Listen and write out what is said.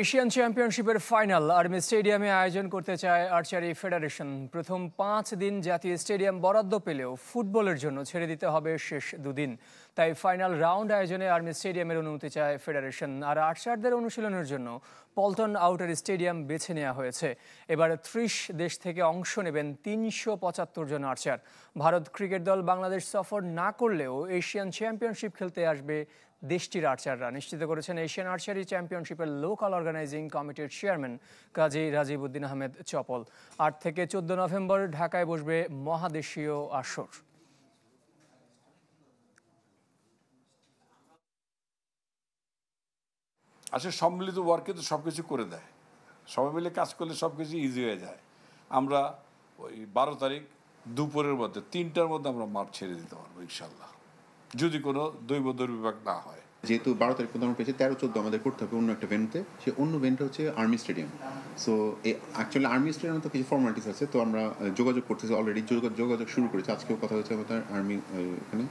Asian চ্যাম্পিয়নশিপের final army স্টেডিয়ামে আয়োজন করতে চায় আর্চারি ফেডারেশন। প্রথম 5 দিন জাতীয় স্টেডিয়াম বরাদ্দ পেলেও ফুটবলের জন্য ছেড়ে দিতে হবে শেষ দুদিন। তাই ফাইনাল রাউন্ড আয়োজনে আর্মি স্টেডিয়ামের অনুমতি চায় ফেডারেশন। আর আর্চারদের অনুশীলনের জন্য পল্টন আউটার স্টেডিয়াম বেছে নেওয়া হয়েছে। এবার 30 দেশ থেকে অংশ নেবেন 375 জন আর্চার। ভারত ক্রিকেট দল বাংলাদেশ সফর না করলেও এশিয়ান চ্যাম্পিয়নশিপ খেলতে আসবে দেশটির আর্চাররা, নিশ্চিত করেছেন এশিয়ান আর্চারি চ্যাম্পিয়নশিপের লোকাল অর্গানাইজিং কমিটির চেয়ারম্যান কাজী রাজীব উদ্দিন আহমেদ চপল। 8 থেকে 14 নভেম্বর ঢাকায় বসবে মহাদেশীয় আসর। আসলে সম্মিলিত ওয়ার্কে তো সব কিছু করে দেয়, সবাই মিলে কাজ করলে সব কিছু ইজি হয়ে যায়। আমরা ওই 12 তারিখ দুপুরের মধ্যে 3টার মধ্যে আমরা মাঠ ছেড়ে দিতে পারবো ইনশাল্লাহ, যদি কোনো দৈব দুর্বিপাক না হয়। যেহেতু 12 তারিখ পর্যন্ত আমরা পেয়েছি, 13-14 আমাদের করতে হবে অন্য একটা ভেন্যুতে। সে অন্য ভেন্যুটা হচ্ছে army stadium. So actually army স্টেডিয়ামে তো কিছু ফর্মালিটিস আছে, তো আমরা যোগাযোগ করতেছি, অলরেডি যোগাযোগ শুরু করেছি। আজকেও কথা হয়েছে আমাদের আর্মি এখানে।